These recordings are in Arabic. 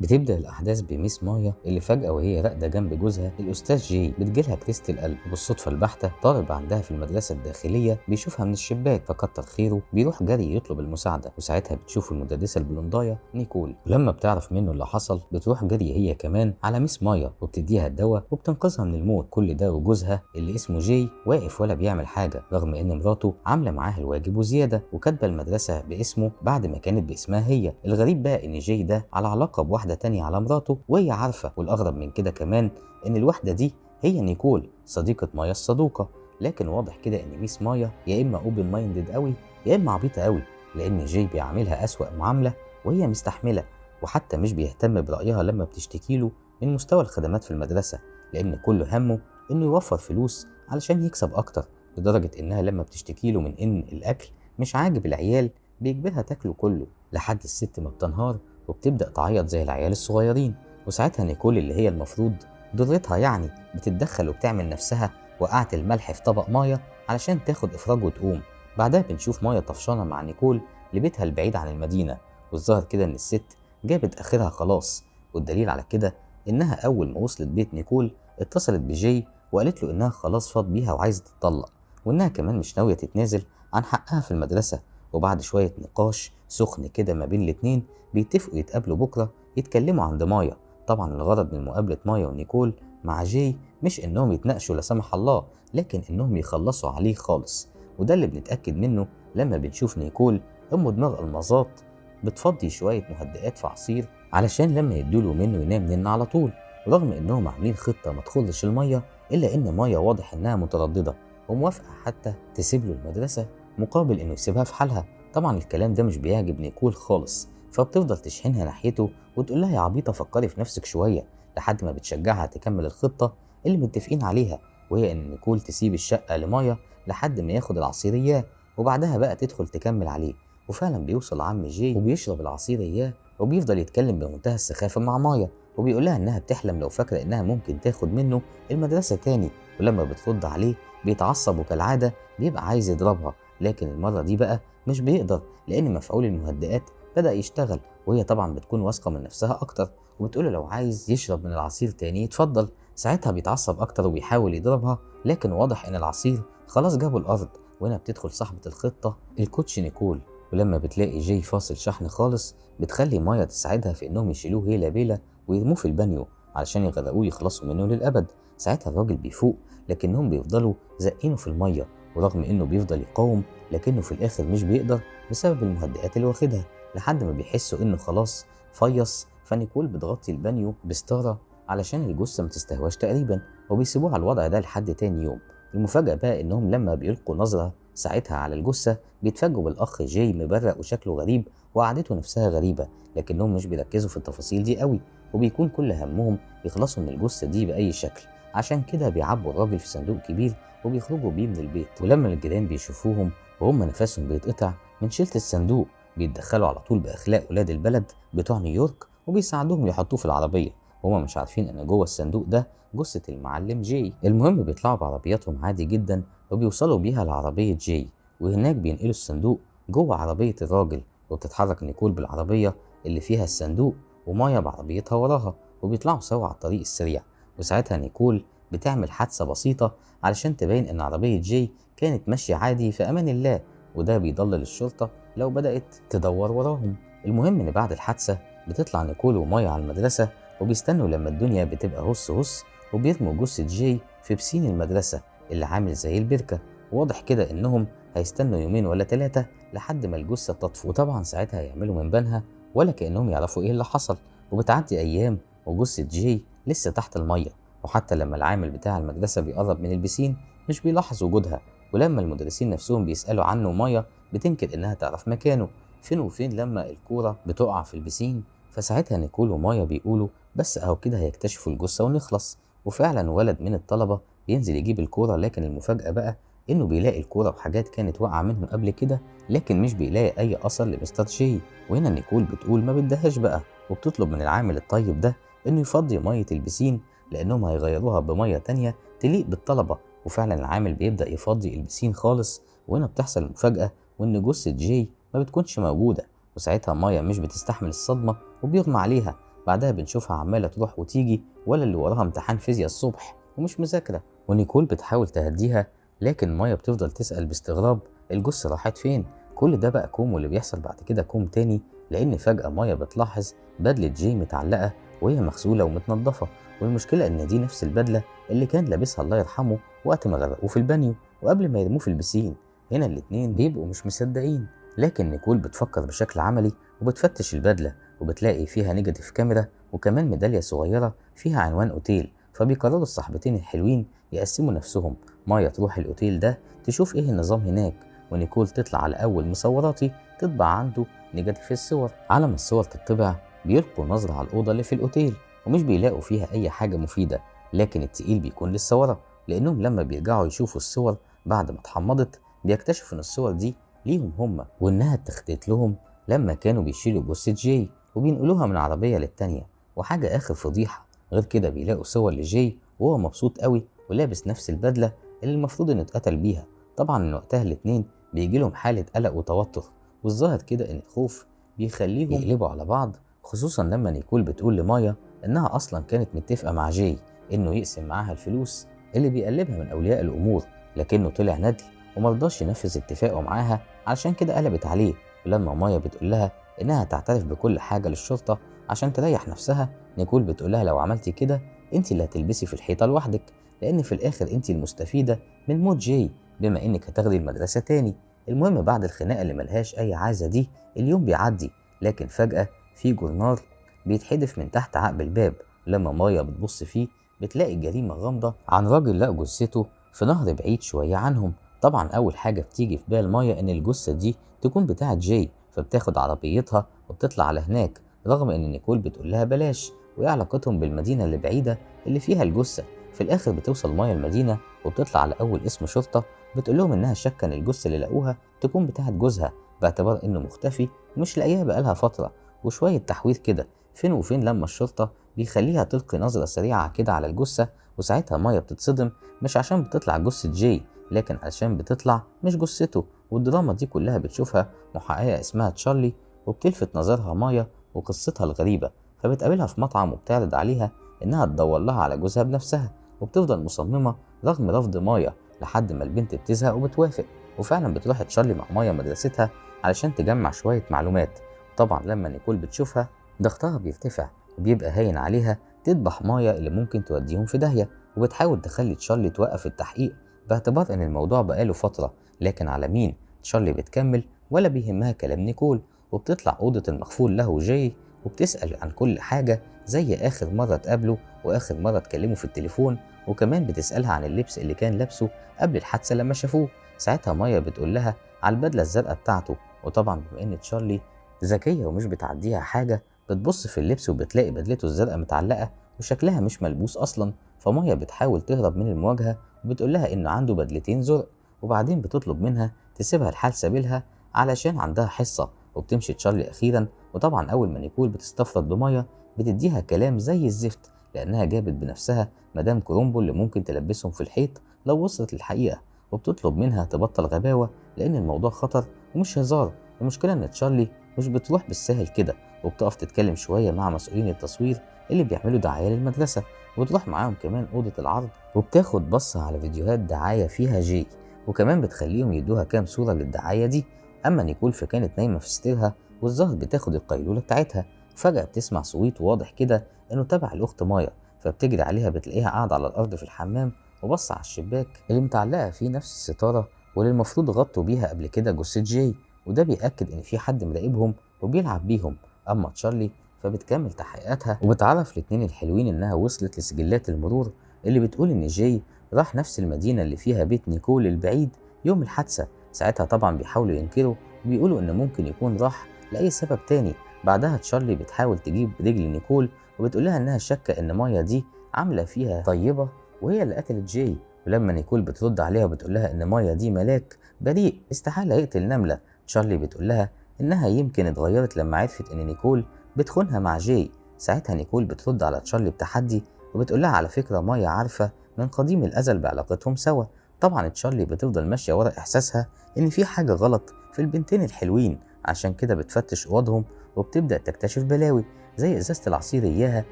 بتبدأ الأحداث بميس مايا اللي فجأة وهي راقدة جنب جوزها الأستاذ جي بتجيلها كريست القلب، وبالصدفة البحتة طالب عندها في المدرسة الداخلية بيشوفها من الشباك، فكتر خيره بيروح جري يطلب المساعدة، وساعتها بتشوف المدرسة البلونداية نيكول، ولما بتعرف منه اللي حصل بتروح جري هي كمان على ميس مايا وبتديها الدواء وبتنقذها من الموت. كل ده وجوزها اللي اسمه جي واقف ولا بيعمل حاجة، رغم إن مراته عاملة معاه الواجب وزيادة وكاتبة المدرسة باسمه بعد ما كانت باسمها هي. الغريب بقى إن جي ده على علاقة بواحدة تانية على مراته وهي عارفة، والأغرب من كده كمان إن الواحدة دي هي نيكول صديقة مايا الصدوقة. لكن واضح كده إن ميس مايا يا إما أوبن مايندد قوي يا إما عبيطة قوي، لأن جي بيعاملها أسوأ معاملة وهي مستحملة، وحتى مش بيهتم برأيها لما بتشتكيله من مستوى الخدمات في المدرسة، لأن كل همه إنه يوفر فلوس علشان يكسب أكتر، لدرجة إنها لما بتشتكيله من إن الأكل مش عاجب العيال بيجبرها تاكله كله، لحد الست ما بتنهار وبتبدأ تعيط زي العيال الصغيرين. وساعتها نيكول اللي هي المفروض ضرتها يعني بتتدخل وبتعمل نفسها وقعت الملح في طبق مايا علشان تاخد إفراج وتقوم. بعدها بنشوف مايا طفشانة مع نيكول لبيتها البعيد عن المدينة، والظاهر كده إن الست جابت آخرها خلاص، والدليل على كده إنها أول ما وصلت بيت نيكول اتصلت بجي وقالت له إنها خلاص فاض بيها وعايزة تطلق، وإنها كمان مش ناوية تتنازل عن حقها في المدرسة. وبعد شوية نقاش سخن كده ما بين الاتنين بيتفقوا يتقابلوا بكرة يتكلموا عند مايا. طبعا الغرض من مقابلة مايا ونيكول مع جي مش إنهم يتناقشوا لا سمح الله، لكن إنهم يخلصوا عليه خالص، وده اللي بنتأكد منه لما بنشوف نيكول أم دماغ المظات بتفضي شوية مهدئات في عصير علشان لما يدوله منه ينام نن على طول. ورغم إنهم عاملين خطة ما تخلش المية، إلا إن مايا واضح إنها مترددة وموافقة حتى تسيب له المدرسة مقابل إنه يسيبها في حالها. طبعا الكلام ده مش بيعجب نيكول خالص، فبتفضل تشحنها ناحيته وتقول لها يا عبيطة فكري في نفسك شوية، لحد ما بتشجعها تكمل الخطة اللي متفقين عليها، وهي إن نيكول تسيب الشقة لمايا لحد ما ياخد العصير إياه، وبعدها بقى تدخل تكمل عليه. وفعلا بيوصل عم جي وبيشرب العصير إياه وبيفضل يتكلم بمنتهى السخافة مع مايا، وبيقول لها إنها بتحلم لو فاكرة إنها ممكن تاخد منه المدرسة تاني. ولما بترد عليه بيتعصب وكالعادة بيبقى عايز يضربها، لكن المرة دي بقى مش بيقدر لأن مفعول المهدئات بدأ يشتغل، وهي طبعا بتكون واثقة من نفسها أكتر وبتقوله لو عايز يشرب من العصير تاني يتفضل. ساعتها بيتعصب أكتر وبيحاول يضربها، لكن واضح إن العصير خلاص جابه الأرض. وهنا بتدخل صاحبة الخطة الكوتش نيكول، ولما بتلاقي جاي فاصل شحن خالص بتخلي مايا تساعدها في إنهم يشيلوه هيلا بيلا ويرموه في البانيو علشان يغرقوه يخلصوا منه للأبد. ساعتها الراجل بيفوق لكنهم بيفضلوا زقينه في المية، ورغم إنه بيفضل يقاوم لكنه في الآخر مش بيقدر بسبب المهدئات اللي واخدها، لحد ما بيحسوا إنه خلاص فيص. فنيكول بتغطي البانيو بستارة علشان الجثة متستهواش تقريبا، وبيسيبوها على الوضع ده لحد تاني يوم. المفاجأة بقى إنهم لما بيلقوا نظرة ساعتها على الجثة بيتفاجئوا بالأخ جاي مبرق وشكله غريب وقعدته نفسها غريبة، لكنهم مش بيركزوا في التفاصيل دي قوي، وبيكون كل همهم يخلصوا من الجثة دي بأي شكل. عشان كده بيعبوا الراجل في صندوق كبير وبيخرجوا بيه من البيت، ولما الجيران بيشوفوهم وهم نفسهم بيتقطع من شيلة الصندوق بيتدخلوا على طول بأخلاق ولاد البلد بتوع نيويورك وبيساعدوهم يحطوه في العربية، وهما مش عارفين إن جوه الصندوق ده جثة المعلم جاي. المهم بيطلعوا بعربياتهم عادي جدا وبيوصلوا بيها لعربية جاي، وهناك بينقلوا الصندوق جوه عربية الراجل، وبتتحرك نيكول بالعربية اللي فيها الصندوق ومايا بعربيتها وراها، وبيطلعوا سوا على الطريق السريع. وساعتها نيكول بتعمل حادثة بسيطة علشان تبين إن عربية جاي كانت ماشية عادي في أمان الله، وده بيضلل الشرطة لو بدأت تدور وراهم. المهم إن بعد الحادثة بتطلع نيكول ومايا على المدرسة وبيستنوا لما الدنيا بتبقى هص هص، وبيرموا جثة جاي في بسين المدرسة اللي عامل زي البركة. واضح كده إنهم هيستنوا يومين ولا 3 لحد ما الجثة تطفو، وطبعا ساعتها هيعملوا من بينها ولا كأنهم يعرفوا إيه اللي حصل. وبتعدي أيام وجثة جاي لسه تحت المية، وحتى لما العامل بتاع المدرسة بيقرب من البسين مش بيلاحظ وجودها، ولما المدرسين نفسهم بيسألوا عنه مايا بتنكر إنها تعرف مكانه. فين وفين لما الكورة بتقع في البسين، فساعتها نيكول ومايا بيقولوا بس أهو كده هيكتشفوا الجثة ونخلص. وفعلا ولد من الطلبة بينزل يجيب الكورة، لكن المفاجأة بقى إنه بيلاقي الكورة وحاجات كانت واقعة منهم قبل كده، لكن مش بيلاقي أي أثر لمستر جي. وهنا نيكول بتقول ما بدهاش بقى، وبتطلب من العامل الطيب ده إنه يفضي مية البسين لأنهم هيغيروها بمية تانية تليق بالطلبة. وفعلا العامل بيبدأ يفضي البسين خالص، وهنا بتحصل المفاجأة وإن جثة جي ما بتكونش موجودة. وساعتها مايا مش بتستحمل الصدمة وبيغمى عليها، بعدها بنشوفها عمالة تروح وتيجي، ولا اللي وراها امتحان فيزياء الصبح ومش مذاكرة. ونيكول بتحاول تهديها، لكن مايا بتفضل تسأل باستغراب الجثة راحت فين. كل ده بقى كوم، واللي بيحصل بعد كده كوم تاني، لأن فجأة مايا بتلاحظ بدلة جاي متعلقة وهي مغسولة ومتنضفة. والمشكلة إن دي نفس البدلة اللي كان لابسها الله يرحمه وقت ما غرقوه في البانيو وقبل ما يرموه في البسين. هنا الاتنين بيبقوا مش مصدقين، لكن نيكول بتفكر بشكل عملي وبتفتش البدلة، وبتلاقي فيها نيجاتيف كاميرا وكمان ميدالية صغيرة فيها عنوان أوتيل. فبيقرروا الصاحبتين الحلوين يقسموا نفسهم. مايا تروح الأوتيل ده تشوف إيه النظام هناك، ونيكول تطلع على أول مصوراتي تطبع عنده نيجاتيف الصور. على ما الصور تطبع بيلقوا نظرة على الأوضة اللي في الأوتيل، ومش بيلاقوا فيها أي حاجة مفيدة، لكن التقيل بيكون للصورة، لأنهم لما بيرجعوا يشوفوا الصور بعد ما اتحمضت بيكتشفوا إن الصور دي ليهم هما، وإنها اتخذت لهم لما كانوا بيشيلوا جثة جاي وبينقلوها من عربية للتانية. وحاجة آخر فضيحة غير كده، بيلاقوا صور لجاي وهو مبسوط قوي ولابس نفس البدلة اللي المفروض إنه اتقتل بيها. طبعا من وقتها الاتنين بيجيلهم حالة قلق وتوتر، والظاهر كده إن الخوف بيخليهم يقلبوا على بعض، خصوصا لما نيكول بتقول لمايا إنها أصلا كانت متفقة مع جاي إنه يقسم معاها الفلوس اللي بيقلبها من أولياء الأمور، لكنه طلع ندل ومرضاش ينفذ اتفاقه معاها، علشان كده قلبت عليه. ولما مايا بتقول لها إنها تعترف بكل حاجة للشرطة عشان تريح نفسها، نيكول بتقول لها لو عملتي كده انت اللي هتلبسي في الحيطة لوحدك، لأن في الآخر انت المستفيدة من موت جاي بما إنك هتاخدي المدرسة تاني. المهم بعد الخناقة اللي ملهاش أي عازة دي اليوم بيعدي، لكن فجأة في جورنال بيتحدف من تحت عقب الباب. لما مايا بتبص فيه بتلاقي جريمة غامضة عن راجل لقى جثته في نهر بعيد شوية عنهم. طبعا أول حاجة بتيجي في بال مايا إن الجثة دي تكون بتاعة جاي، فبتاخد عربيتها وبتطلع على هناك، رغم إن نيكول بتقول لها بلاش، وإيه علاقتهم بالمدينة اللي بعيدة اللي فيها الجثة. في الآخر بتوصل مايا المدينة وبتطلع على أول اسم شرطة، بتقول لهم إنها شاكة إن الجثة اللي لقوها تكون بتاعة جوزها، باعتبار إنه مختفي ومش لاقيها بقالها فترة. وشوية تحوير كده فين وفين لما الشرطة بيخليها تلقي نظرة سريعة كده على الجثة، وساعتها مايا بتتصدم، مش عشان بتطلع جثة جاي، لكن علشان بتطلع مش جثته. والدراما دي كلها بتشوفها محققة اسمها تشارلي، وبتلفت نظرها مايا وقصتها الغريبة، فبتقابلها في مطعم وبتعرض عليها إنها تدور لها على جوزها بنفسها، وبتفضل مصممة رغم رفض مايا لحد ما البنت بتزهق وبتوافق. وفعلا بتروح تشارلي مع مايا مدرستها علشان تجمع شوية معلومات. طبعا لما نيكول بتشوفها ضغطها بيرتفع وبيبقى هاين عليها تذبح مايا اللي ممكن توديهم في داهية، وبتحاول تخلي تشارلي توقف التحقيق باعتبار ان الموضوع بقاله فترة. لكن على مين تشارلي بتكمل ولا بيهمها كلام نيكول، وبتطلع أوضة المغفور له جاي وبتسأل عن كل حاجة زي آخر مرة اتقابلوا وآخر مرة اتكلموا في التليفون، وكمان بتسألها عن اللبس اللي كان لابسه قبل الحادثة لما شافوه. ساعتها مايا بتقول لها على البدلة الزرقاء بتاعته، وطبعا بما ان تشارلي ذكية ومش بتعديها حاجة بتبص في اللبس وبتلاقي بدلته الزرقاء متعلقة وشكلها مش ملبوس أصلا. فمايا بتحاول تهرب من المواجهة وبتقول لها إنه عنده بدلتين زرق، وبعدين بتطلب منها تسيبها الحال سبيلها علشان عندها حصة، وبتمشي تشارلي أخيرا. وطبعا أول ما نيكول بتستفرد بمايا بتديها كلام زي الزفت، لأنها جابت بنفسها مدام كرومبو اللي ممكن تلبسهم في الحيط لو وصلت للحقيقة، وبتطلب منها تبطل غباوة لأن الموضوع خطر ومش هزار. المشكلة إن تشارلي مش بتروح بالسهل كده، وبتقف تتكلم شوية مع مسؤولين التصوير اللي بيعملوا دعاية للمدرسة، وتروح معاهم كمان أوضة العرض وبتاخد بصة على فيديوهات دعاية فيها جاي، وكمان بتخليهم يدوها كام صورة للدعاية دي. أما نيكول فكانت نايمة في ستيرها والظاهر بتاخد القيلولة بتاعتها. فجأة بتسمع صويت واضح كده إنه تبع الأخت مايا، فبتجري عليها بتلاقيها قاعدة على الأرض في الحمام وبص على الشباك اللي متعلقة فيه نفس الستارة واللي المفروض غطوا بيها قبل كده جثة جاي، وده بيأكد إن في حد مراقبهم وبيلعب بيهم. أما تشارلي فبتكمل تحقيقاتها وبتعرف الاتنين الحلوين إنها وصلت لسجلات المرور اللي بتقول إن جاي راح نفس المدينة اللي فيها بيت نيكول البعيد يوم الحادثة. ساعتها طبعا بيحاولوا ينكروا وبيقولوا إن ممكن يكون راح لأي سبب تاني. بعدها تشارلي بتحاول تجيب رجل نيكول وبتقول لها إنها شاكة إن مايا دي عاملة فيها طيبة وهي اللي قتلت جاي. ولما نيكول بترد عليها وبتقول لها إن مايا دي ملاك بريء استحالة يقتل نملة، تشارلي بتقول لها إنها يمكن اتغيرت لما عرفت إن نيكول بتخونها مع جاي. ساعتها نيكول بترد على تشارلي بتحدي وبتقول لها على فكرة مايا عارفة من قديم الأزل بعلاقتهم سوا. طبعا تشارلي بتفضل ماشية ورا إحساسها إن في حاجة غلط في البنتين الحلوين، عشان كده بتفتش أوضهم وبتبدأ تكتشف بلاوي زي ازازة العصير اياها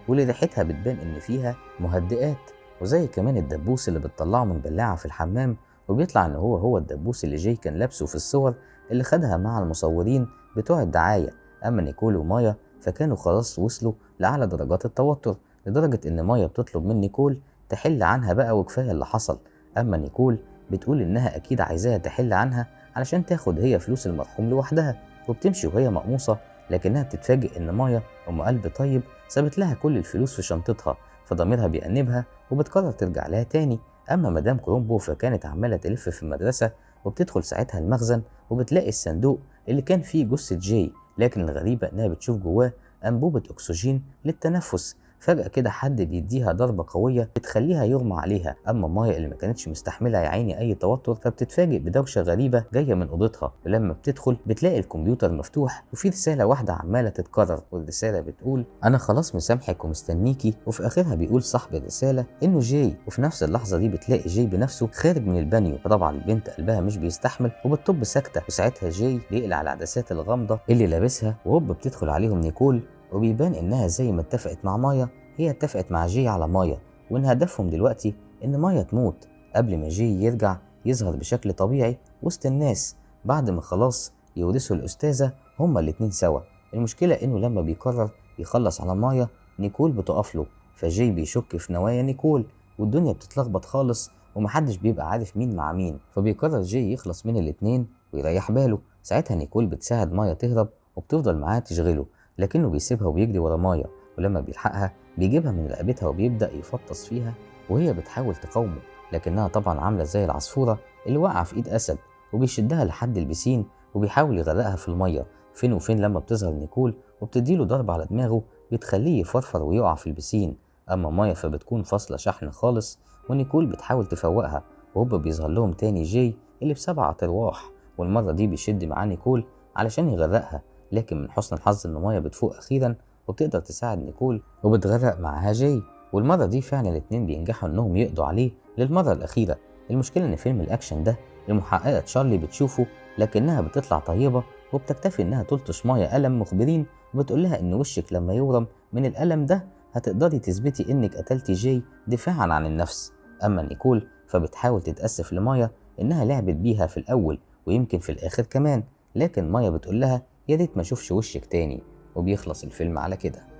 واللي ريحتها بتبان ان فيها مهدئات، وزي كمان الدبوس اللي بتطلعه من بلاعة في الحمام وبيطلع ان هو الدبوس اللي جاي كان لابسه في الصور اللي خدها مع المصورين بتوع الدعاية. اما نيكول ومايا فكانوا خلاص وصلوا لأعلى درجات التوتر، لدرجة ان مايا بتطلب من نيكول تحل عنها بقى وكفاية اللي حصل. اما نيكول بتقول انها اكيد عايزاها تحل عنها علشان تاخد هي فلوس المرحوم لوحدها، وبتمشي وهي مقموصة، لكنها بتتفاجئ ان مايا ام قلب طيب سابت لها كل الفلوس في شنطتها، فضميرها بيأنبها وبتقرر ترجع لها تاني. اما مدام كرومبو فكانت عمالة تلف في المدرسة، وبتدخل ساعتها المخزن وبتلاقي الصندوق اللي كان فيه جثة جاي، لكن الغريبة انها بتشوف جواه انبوبة اكسجين للتنفس. فجأة كده حد بيديها ضربة قوية بتخليها يغمى عليها. أما مايا اللي ما كانتش مستحملة يا عيني أي توتر فبتتفاجئ بدوشة غريبة جاية من أوضتها، ولما بتدخل بتلاقي الكمبيوتر مفتوح وفي رسالة واحدة عمالة تتكرر، والرسالة بتقول أنا خلاص مسامحك ومستنيكي، وفي آخرها بيقول صاحب الرسالة إنه جاي. وفي نفس اللحظة دي بتلاقي جاي بنفسه خارج من البانيو، فطبعا البنت قلبها مش بيستحمل وبتطب ساكتة، وساعتها جاي بيقلع العدسات الغامضة اللي لابسها، وهوب بتدخل عليهم نيكول، وبيبان إنها زي ما اتفقت مع مايا هي اتفقت مع جي على مايا، وإن هدفهم دلوقتي إن مايا تموت قبل ما جي يرجع يظهر بشكل طبيعي وسط الناس بعد ما خلاص يورثوا الأستاذة هما الاتنين سوا. المشكلة إنه لما بيقرر يخلص على مايا نيكول بتقف له، فجي بيشك في نوايا نيكول والدنيا بتتلخبط خالص ومحدش بيبقى عارف مين مع مين، فبيقرر جي يخلص من الاتنين ويريح باله. ساعتها نيكول بتساعد مايا تهرب وبتفضل معاه تشغله، لكنه بيسيبها وبيجري ورا مايا، ولما بيلحقها بيجيبها من رقبتها وبيبدأ يفطس فيها وهي بتحاول تقاومه، لكنها طبعا عاملة زي العصفورة اللي واقعة في ايد اسد، وبيشدها لحد البسين وبيحاول يغرقها في المية. فين وفين لما بتظهر نيكول وبتديله ضربة على دماغه بتخليه يفرفر ويقع في البسين. اما مايا فبتكون فاصلة شحن خالص، ونيكول بتحاول تفوقها، وهوب بيظهر لهم تاني جي اللي ب7 أرواح، والمرة دي بيشد معاه نيكول علشان يغرقها، لكن من حسن الحظ ان مايا بتفوق اخيرا وبتقدر تساعد نيكول وبتغرق معاها جاي، والمرة دي فعلا الاتنين بينجحوا انهم يقضوا عليه للمرة الأخيرة. المشكلة ان فيلم الأكشن ده المحققة تشارلي بتشوفه لكنها بتطلع طيبة وبتكتفي انها تلطش مايا قلم مخبرين، وبتقولها ان وشك لما يورم من القلم ده هتقدري تثبتي انك قتلتي جاي دفاعا عن النفس. اما نيكول فبتحاول تتأسف لمايا انها لعبت بيها في الأول ويمكن في الآخر كمان، لكن مايا بتقولها يا ريت ما اشوفش وشك تاني، وبيخلص الفيلم على كده.